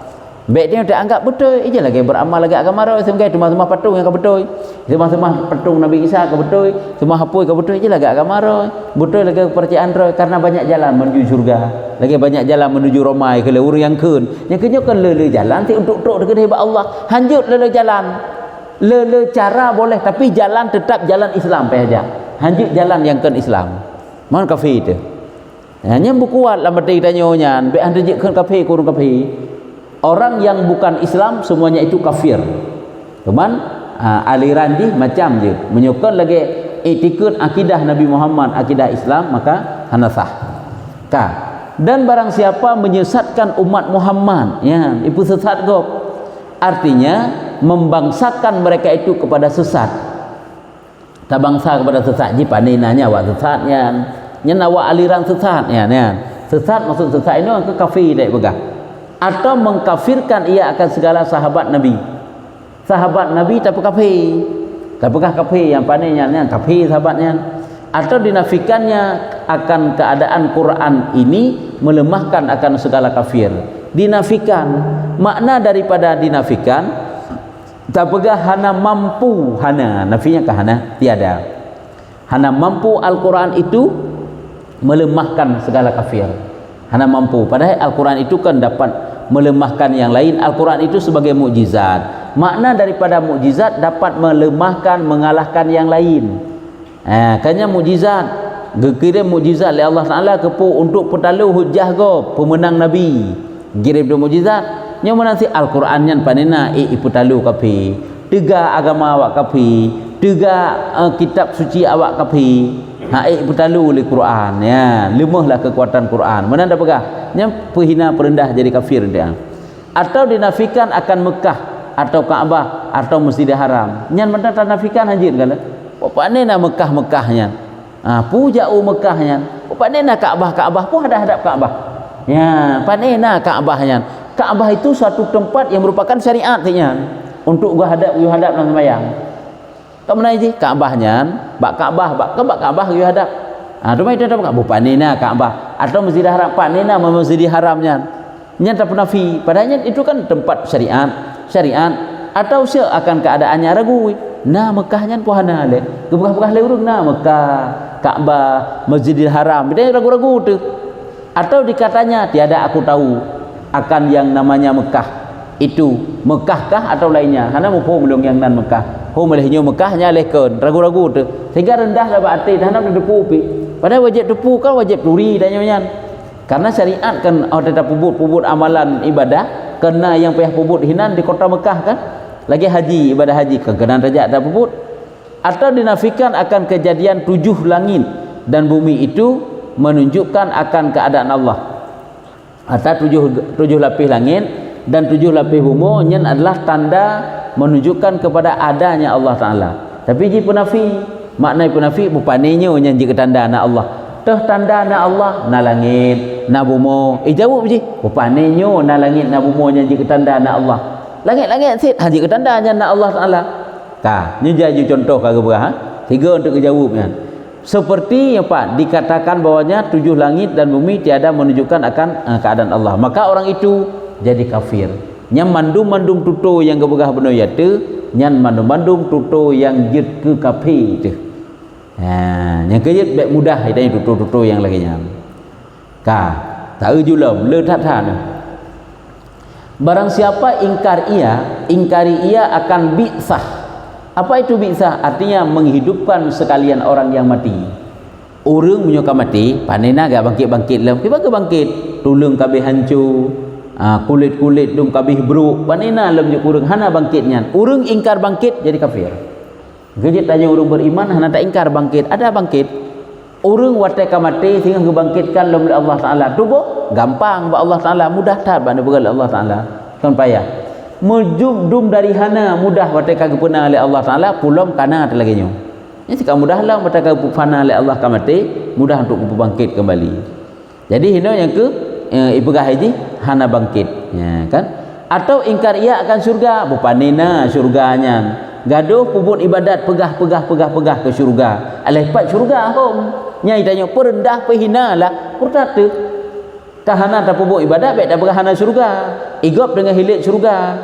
S1: baik dia tak anggap betul je lagi beramal lagi agama roy sehingga semua patung yang ka betul semua patung Nabi Isa ka betul semua hapui ka betul je lagi agama roy betul lagi kepercayaan roy karena banyak jalan menuju syurga lagi banyak jalan menuju romai ke leur yang keun yang kenyo kan le jalan ti untuk dekat hebat Allah hanjut le jalan le cara boleh tapi jalan tetap jalan Islam pe aja hanjut jalan yang keun Islam mon kafir tu hanya bukuat lah mati tanyo nyan be ande je keun kafir kurung kafir orang yang bukan Islam semuanya itu kafir cuman aliran di macam je menyokong lagi etikut akidah Nabi Muhammad akidah Islam maka hanasah ka dan barang siapa menyesatkan umat Muhammad ya itu sesat gop artinya membangsakan mereka itu kepada sesat tak bangsa kepada sesat ji pandai nanya awak sesatnya nyen awak aliran sesat ya sesat maksud sesat ini ke kafir dek begah atau mengkafirkan ia akan segala sahabat Nabi tapi kafir yang pandainya kafir sahabatnya atau dinafikannya akan keadaan Quran ini melemahkan akan segala kafir dinafikan makna daripada dinafikan tak pegah hana mampu hana nafinya ke hana tiada hana mampu Al-Quran itu melemahkan segala kafir hana mampu padahal Al-Quran itu kan dapat melemahkan yang lain Al-Quran itu sebagai mukjizat makna daripada mukjizat dapat melemahkan mengalahkan yang lain kanya mukjizat kira mukjizat oleh Allah Taala kepu untuk petalu hujah go pemenang Nabi kirim do mukjizat nya menansi Al-Quran nyan panena petalu kapi tiga agama awak kapi tiga kitab suci awak kapi petalu oleh Quran ya lemahlah kekuatan Quran mana dah pegah nya perhina perendah jadi kafir dia atau dinafikan akan Mekah atau Kaabah atau Masjidil Haram nyan mana tak nafikan hanjin kala apa ni nak Mekahnya pujau Mekahnya apa ni nak Kaabah pun hadap Kaabah ya pandai nak Kaabahnya Kaabah itu suatu tempat yang merupakan syariat nya untuk gua hadap dan sembahyang tak mana je Kaabahnya bak Kaabah gua hadap rumah itu ada bukan nina Kaabah atau Masjidil Haram pak nina Masjidil Haramnya nyata penafi padahal itu kan tempat syariat atau sia akan keadaannya ragu nah Mekahnya puhana le gebah-gebah le urang nah Mekah Kaabah Masjidil Haram dia ragu-ragu tu atau dikatanya tiada aku tahu akan yang namanya Mekah itu Mekahkah atau lainnya karena mupo melong yang nan Mekah melehnya Mekahnya lehkeun ragu-ragu tu sehingga rendah lah berarti dah nak depu pi padahal wajib depu kan wajib turi dan nyonya karena syariat kan tetap pubut amalan ibadah kena yang payah pubut hinan di kota Mekah kan lagi haji ibadah haji kekenan raja ada pubut atau dinafikan akan kejadian 7 langit dan bumi itu menunjukkan akan keadaan Allah atau 7 lapis langit dan 7 lapis bumi nyen adalah tanda menunjukkan kepada adanya Allah Taala tapi ji penafi makna penafi bupanenyo nyen ji tanda na Allah teh tanda na Allah na langit nabumo jawab je paninyo na langit nabumo nya je ketanda na Allah langit-langit sit haji ketanda nya na Allah Taala ka ni jadi contoh kagak berah tiga untuk jawabnya seperti yang Pak dikatakan bahwanya 7 langit dan bumi tiada menunjukkan akan keadaan Allah, maka orang itu jadi kafir. Nyam mandum tuto yang gebegah beno yate nyan mandum tuto yang jid ke kafir tu. Yang kejit baik mudah itu tuto yang lagi nyam. Ka tahu julam le thathan. Barang siapa ingkari ia akan bi'sah. Apa itu bi'sah? Artinya menghidupkan sekalian orang yang mati. Orang punya mati, panena gak bangkit-bangkit lam. Kiba ke bangkit? Tulung kabeh hancur. Kulit-kulit dum kabeh beruk. Panena lam je kurang hana bangkitnya. Orang ingkar bangkit jadi kafir. Gejit tanya orang beriman hana tak ingkar bangkit. Ada bangkit. Orang watai mati sehingga kebangkitkan lam Allah Taala. Tubuh gampang ba Allah Taala, mudah tak bana begal Allah Taala. Kan payah. Mujub dari hana mudah watai kagepuna oleh Allah Taala pulam kana lagi nyo. Ini sikap mudahlah watai kagepuna oleh Allah kamati mudah untuk bangkit kembali. Jadi hino yang ke ibegah haji hana bangkit ya kan, atau ingkar ia akan surga bupanina surganya gaduh pubut ibadat pegah ke surga alepat surga hom nyai tanya perendah pehinalah purtata tahana tak pubut ibadat baik tak berhana surga igop dengan hilit surga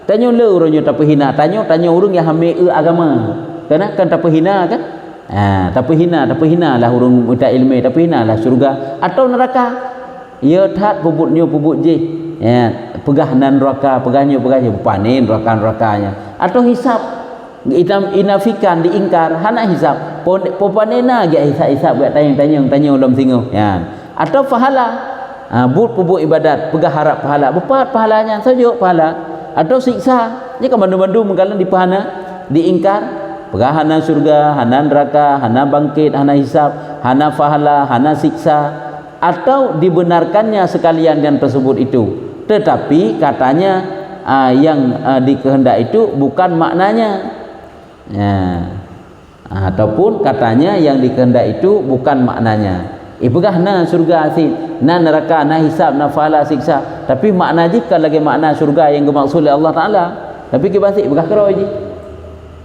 S1: tanya le orangnya tak pehina tanya orang yang hamil agama karena kan tak pehina kan tak pehina lah orang minta ilmu tak pehina lah surga atau neraka ia tak pubutnya pubut je ya pegahanan neraka pegahnya panin nerakanya atau hisap inafikan diingkar hana hisap popanena ge hisap buat tanya ulam singo ya atau pahala pubut ibadat pegah harap pahala bepat pahalanya saja pahala atau siksa jika mandu-mandu mengkalan dipahana diingkar pegahana surga hana neraka hana bangkit hana hisap hana pahala hana siksa atau dibenarkannya sekalian yang tersebut itu tetapi katanya yang dikehendak itu bukan maknanya ya. Ataupun katanya yang dikehendak itu bukan maknanya ibegah na surga asid na neraka na hisab na fala siksa tapi makna jika lagi makna surga yang dimaksud oleh Allah Taala tapi kibasik begah keroi je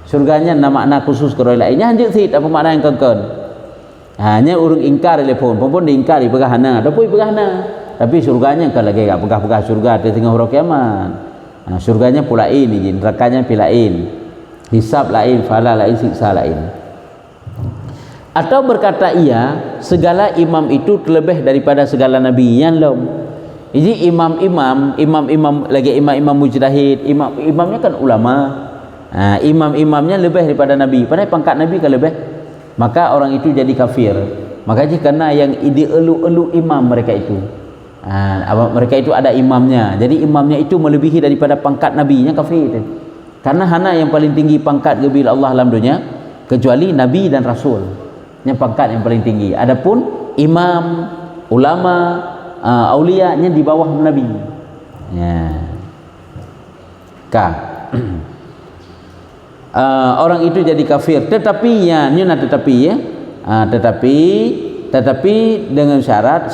S1: surganya na makna khusus keroi lainnya hanjut sid apa makna yang kengken hanya urung ingkar telefon pun diingkari pegahana ataupun pegahana tapi surganya kan lagi gak pegah-pegah surga di tengah hari kiamat surganya pula ini nerakanya pilain hisab lain fala lain siksa lain atau berkata ia segala imam itu terlebih daripada segala nabi yang lom jadi imam lagi imam mujtahid imamnya kan ulama imamnya lebih daripada nabi padahal pangkat nabi kan lebih maka orang itu jadi kafir makanya karena yang dielu-elu imam mereka itu mereka itu ada imamnya jadi imamnya itu melebihi daripada pangkat nabinya kafir karena hana yang paling tinggi pangkat bila Allah alam dunia kecuali nabi dan rasul yang pangkat yang paling tinggi adapun imam ulama aulia nya di bawah nabi ya orang itu jadi kafir tetapi tetapi dengan syarat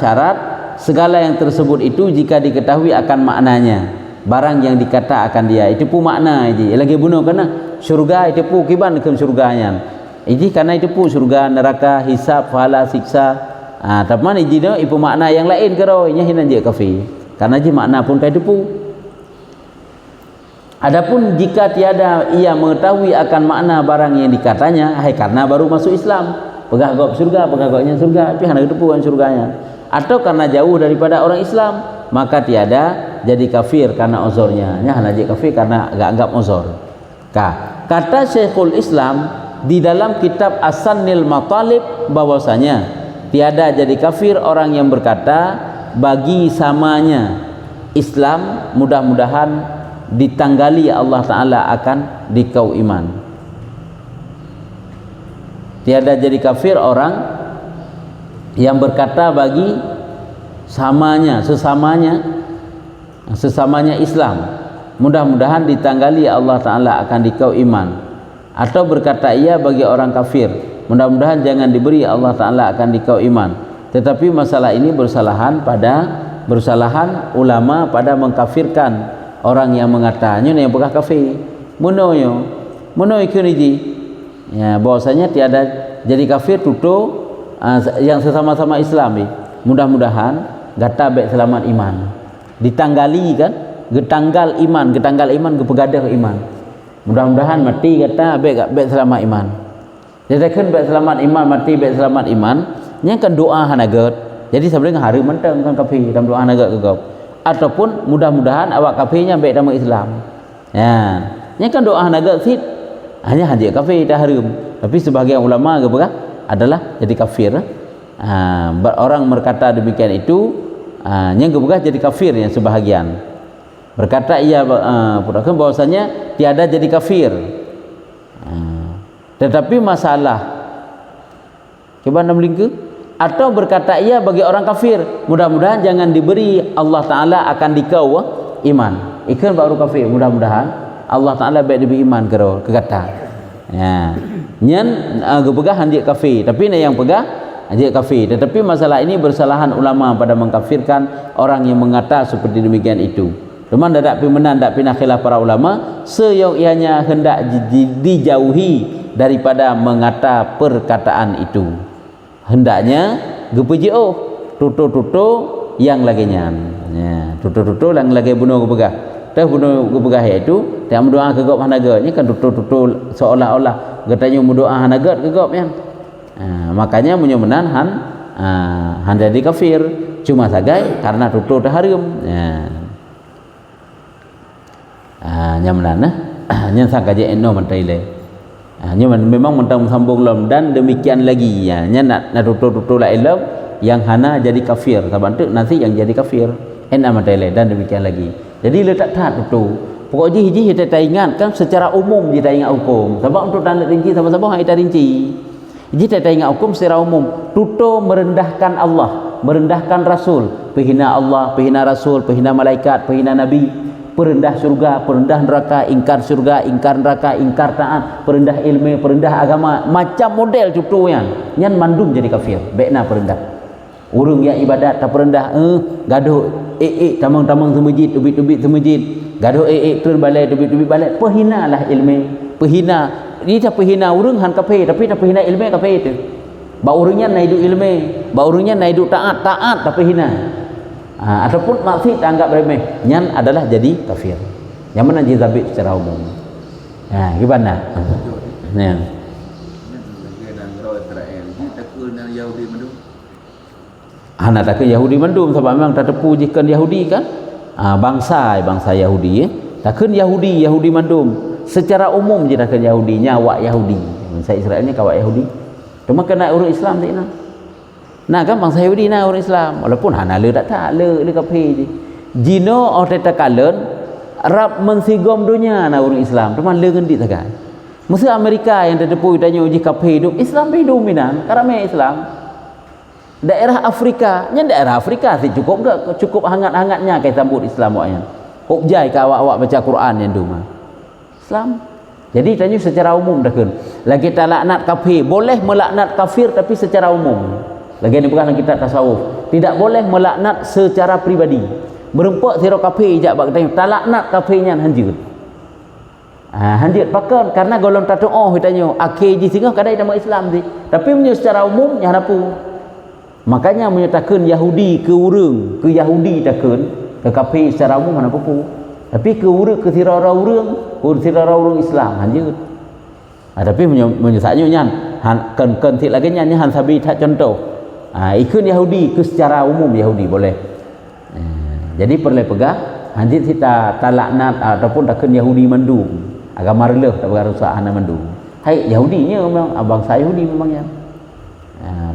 S1: segala yang tersebut itu jika diketahui akan maknanya barang yang dikata akan dia itu pun makna je lagi bunuh karena syurga itu pun kiban ke syurganya ini karena itu pun syurga neraka hisab pahala siksa tapi mana jadi itu makna yang lain keroi nya hinan je kafir karena je makna pun kayak itu pun adapun jika tiada ia mengetahui akan makna barang yang dikatanya karena baru masuk Islam pegah gop surga pegah gopnya surga tapi hana itu pun surganya atau karena jauh daripada orang Islam maka tiada jadi kafir karena uzurnya nya hana jadi kafir karena enggak anggap uzur kata Syekhul Islam di dalam kitab As-Sannil Matalib bahwasanya tiada jadi kafir orang yang berkata bagi samanya Islam mudah-mudahan ditanggali Allah Ta'ala akan dikau iman tiada jadi kafir orang yang berkata bagi sesamanya Islam mudah-mudahan ditanggali Allah Ta'ala akan dikau iman atau berkata ia bagi orang kafir mudah-mudahan jangan diberi Allah Ta'ala akan dikau iman Tetapi masalah ini bersalahan ulama pada mengkafirkan orang yang mengatakannya yang bekas kafir. Muno ikun iji. Ya, bahwasanya tiada jadi kafir tutu yang sesama-sama Islam. Mudah-mudahan gata baik selamat iman. Ditanggali kan? Getanggal iman gepegadah iman. Mudah-mudahan mati kata baik selamat iman. Jadi kan baik selamat iman mati baik selamat iman, nya kan doa hanaget. Jadi sebenarnya hari mentang kan kafir dalam doa hanaget gegap. Ataupun mudah-mudahan awak kafirnya baik dalam Islam. Ya, nya kan doa hanaget sit hanya haji kafir dah harum. Tapi sebagian ulama apa adalah jadi kafir. Orang berkata demikian itu yang kebuka jadi kafir yang sebahagian berkata ia bahwasanya tiada jadi kafir. Tetapi masalah coba namling ke atau berkata ia bagi orang kafir, mudah-mudahan jangan diberi Allah Ta'ala akan dikau iman ikan baru kafir, mudah-mudahan Allah Ta'ala baik diberi iman ke kata ya nyan kepegah handik kafir, tapi yang pegah handik kafir. Tetapi masalah ini bersalahan ulama pada mengkafirkan orang yang mengata seperti demikian itu. Cuman dadak pimenan dak pinah khilaf para ulama seyok ianya hendak dijauhi daripada mengata perkataan itu. Hendaknya gepejo tutu yang laginya. Ya, tutu yang lagi bunuh kepegah. Teh bunuh kepegah itu dia mendoa ke gop hanaga nya kan tutu seolah-olah katanya mendoa hanaga ke gop yang. Makanya menyemenan han jadi kafir cuma sagai karena tutu dah harum. Ya. Nyamlan nyen sangka je eno mentai le nyen memang mentang sambung lom dan demikian lagi ya nyen nak tutu la ilm yang hana jadi kafir sabantu nanti yang jadi kafir ena mentai le dan demikian lagi. Jadi letak tat tutu pokok hiji kita ingat kan secara umum kita ingat hukum sebab untuk tanda rinci sama-sama kita rinci jadi kita ingat hukum secara umum tutu merendahkan Allah merendahkan Rasul, penghina Allah, penghina Rasul, penghina malaikat, penghina Nabi, perendah surga, perendah neraka, ingkar surga, ingkar neraka, ingkar taat, perendah ilmu, perendah agama, macam model cutu yang mandum jadi kafir. Baikna perendah. Urung yang ibadat tak perendah, gaduh tamang-tamang semajid, tubit-tubit semajid, gaduh turun balai, tubit-tubit balai, pehinalah ilmu, pehina. Ini tak pehina urung han kafir, tapi tak pehina ilmu kafir itu. Ba urungnya naidu ilmu, ba urungnya naidu taat tapi hina. Ataupun maksiat anggap remeh, nyan adalah jadi kafir. Yang mana jadi zabit secara umum. Gimana? Ya. Anak tak ke Yahudi mendum sebab memang tak tepu jikan Yahudi kan? Bangsa Yahudi tak ke Yahudi mendum. Secara umum je tak ke Yahudi, nyawa Yahudi. Bangsa Israelnya kawak Yahudi. Cuma kena urus Islam tak nak. Nah kan bangsa Yahudi nak urus Islam. Walaupun hana le tak le kafir je. Jino oteta kalen rap mensigom dunia nak urus Islam. Cuma le ngendit sagai. Mesti Amerika yang terdepu tanya uji kafir hidup, Islam hidup dominan. Karena Islam. Daerah Afrika, daerah Afrika sih cukup hangat-hangatnya kai sambut Islam awaknya. Kok jai ka awak baca Quran yang duma. Islam. Jadi tanya secara umum dah kan. Lagi tak laknat kafir, boleh melaknat kafir tapi secara umum. Lagi ni bukan kita tasawuf. Tidak boleh melaknat secara pribadi. Berempak sira kafir jak bak tanya, tak laknat kafirnya hanjut. Hanjut pakan karena golong tatoh tanya, akhir ji singgah kadai nama Islam sih. Tapi punya secara umum nya harapu. Makanya menyatakan Yahudi ke urang, ke Yahudi takkan, ke kafir secara umum mana apa-apa. Tapi ke urang, ke sirara urang Islam hanjut. Tapi menyesatnya nyan kan tik lagi nyan han sabi tak contoh. Ikut Yahudi ke secara umum Yahudi boleh. Jadi perlu pegah hanjut kita talaknat ataupun takkan Yahudi mandum. Agama releh tak berusaha hana mandum. Hai Yahudinya memang bangsa Yahudi memangnya.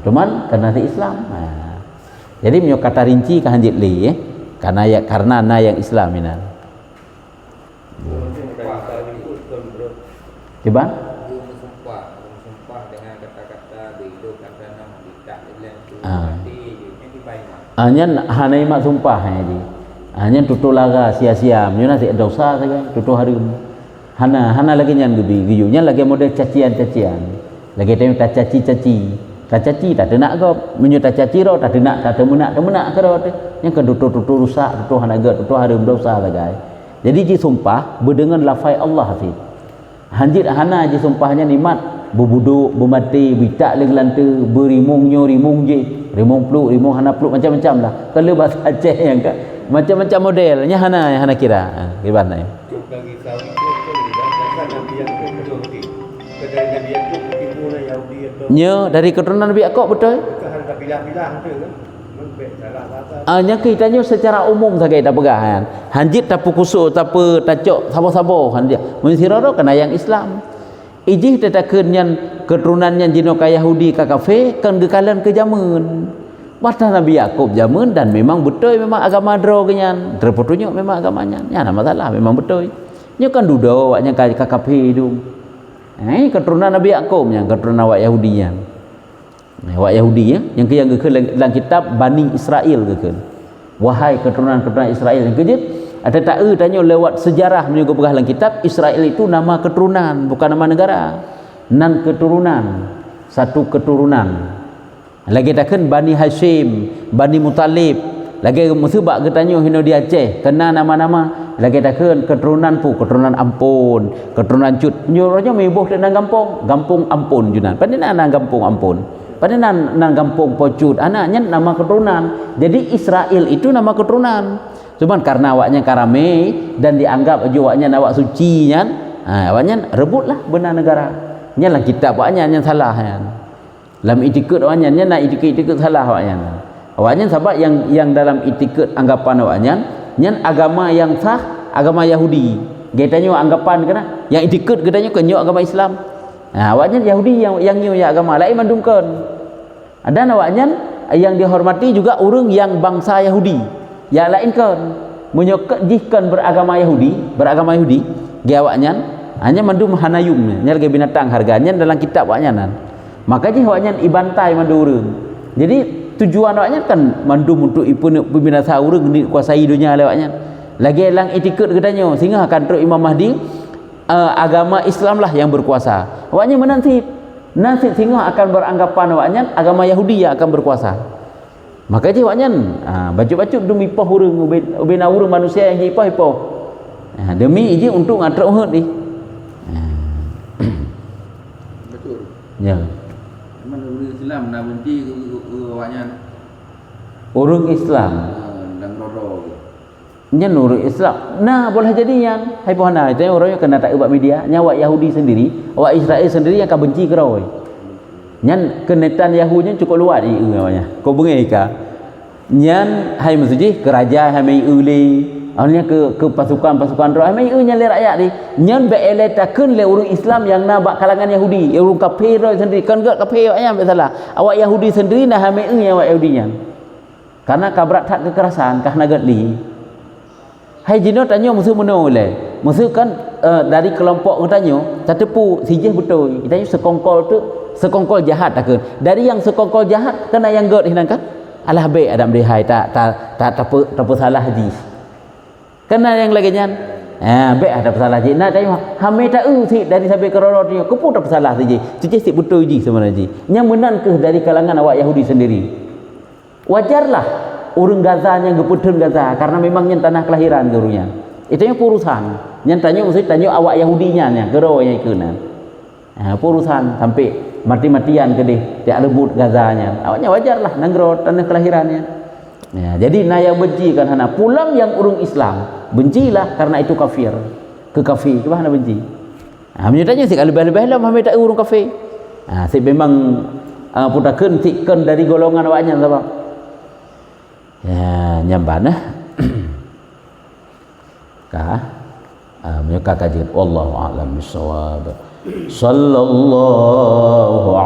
S1: Cuman karena Islam. Jadi punya kata rinci ke hanjit li karena na yang Islam ini. Coba? Sumpah dengan kata-kata dihidupkan karena tidak hanya hanai mak sumpah hanya tutu laga sia-sia nyo nasi dosa saja tutu harum hana lagi nyan gebi giyunya lagi model cacian lagi temu tak caci tak caci tak ada nak ke menyo tak caci ro tak ada nak tak ada menak ke ro yang ke tutur rusak tutur hanaga tutur harum dosa lagai jadi ji sumpah berdengan lafai Allah fi hanjit hana ji sumpahnya nikmat berbuduk bermati bitak le gelante berimungnya rimung je rimung peluk rimung hana peluk macam-macam lah kalau bahasa Aceh yang ke macam-macam modelnya hana kira gimana ya
S2: bagi sawi itu kan Nabi Yakub betul ke dari Nabi Yakub tipu Yahudi atau
S1: nya dari keturunan Nabi Yakub betul
S2: kan pilah-pilah tu kan membek salah kata
S1: nya kitanya secara umum saja kita pegahan hanjit tapu kusuk tapu tacok sabo-sabo hanjit mun siraro kena yang Islam ijih tetakeun nyan keturunannya jino ka Yahudi ka kafe kan gekalan ke zaman mata Nabi Yakub zaman dan memang betul memang agama dro kenyan terputunya memang agamanya nya ada masalah memang betul nya kan dudo awaknya ka kafe tu keturunan Nabi Yakub yang keturunan awak Yahudi yang awak Yahudi ya yang kekeun dalam kitab Bani Israel kekeun wahai keturunan Israel yang kejut ada tak tanya lewat sejarah menyuguh pegah dalam kitab Israel itu nama keturunan bukan nama negara nan keturunan satu keturunan lagi takkan Bani Hashim Bani Muttalib lagi mesti bak ketanya hino di Aceh kena nama-nama lagi takkan keturunan keturunan Ampun keturunan Cut nyuruhnya mebuh dan gampung Ampun junan pada nang gampung Ampun pada nang gampung Pocut anaknya nama keturunan jadi Israel itu nama keturunan cuman karena awaknya karame dan dianggap awaknya awak suci kan awaknya rebutlah benar negara nya lah kitab awaknya yang salah kan dalam itikad awaknya nya nak itikad salah awaknya sebab yang dalam itikad anggapan awaknya nya agama yang sah agama Yahudi getanya anggapan kana yang itikad getanya kenyo agama Islam awaknya Yahudi yang nyo ya agama lain mandungkan ada awaknya yang dihormati juga orang yang bangsa Yahudi yang lain kan menyokjikan beragama Yahudi dia awaknya hanya mandum hanayum nya lagi binatang harganya dalam kitab awaknya nan makanya awaknya ibantai mandu urang jadi tujuan awaknya kan mandum untuk pembinasa urang dikuasai dunia awaknya lagi lang itikad katanya sehingga akan terus Imam Mahdi agama Islam lah yang berkuasa awaknya menanti sehingga akan beranggapan awaknya agama Yahudi yang akan berkuasa makanya awaknya bacuk-bacuk demi ipah urang ubena urang manusia yang ipah demi iji untuk ngatrak hut ni
S3: betul
S1: ya
S3: memang orang Islam nak benci awaknya
S1: orang Islam
S3: dan rodo
S1: nya orang Islam nah boleh jadi yang hai pohana itu orangnya kena tak ubat media nya awak Yahudi sendiri awak Israel sendiri yang akan benci kerau nyan kenetan Yahudinya cukup luar di awaknya kau bengai ka nyan hai masjid kerajaan hai mai uli awalnya ke pasukan roh hai mai nya le rakyat di nyan be eletakeun le orang Islam yang nak kalangan Yahudi orang kafir roh sendiri kan gak kafir awaknya tak salah awak Yahudi sendiri nah hai mai awak Yahudinya karena kabrak tak kekerasan kah nagatli hai jino tanya musuh meno le musuh kan dari kelompok tanya tatepu sijih betul kita sekongkol jahat takkan dari yang sekongkol jahat kena yang god hinan kan alah baik adam dihai tak apa salah haji kena yang lagi nyan baik ada salah haji nak tanya hame tak si dari sampai ke rorot ni kepu tak salah haji cicih si betul ji sebenarnya ji yang menan ke dari kalangan awak Yahudi sendiri wajarlah urang Gaza yang geputun Gaza karena memangnya tanah kelahiran gurunya itu yang purusan yang tanya mesti tanya awak Yahudinya nya gero yang ikeunan purusan sampai mati-matian ke dia rebut Gazanya awaknya wajarlah nanggro tanah kelahirannya ya, jadi naya benci kan hana pulang yang urung Islam bencilah karena itu kafir ke kafir ke mana benci menyatanya sik lebih-lebih lah Muhammad tak urung kafir sik memang putakeun tikkeun dari golongan awaknya sebab ya nyambana kah menyuka kajian wallahu a'lam bissawab sallallahu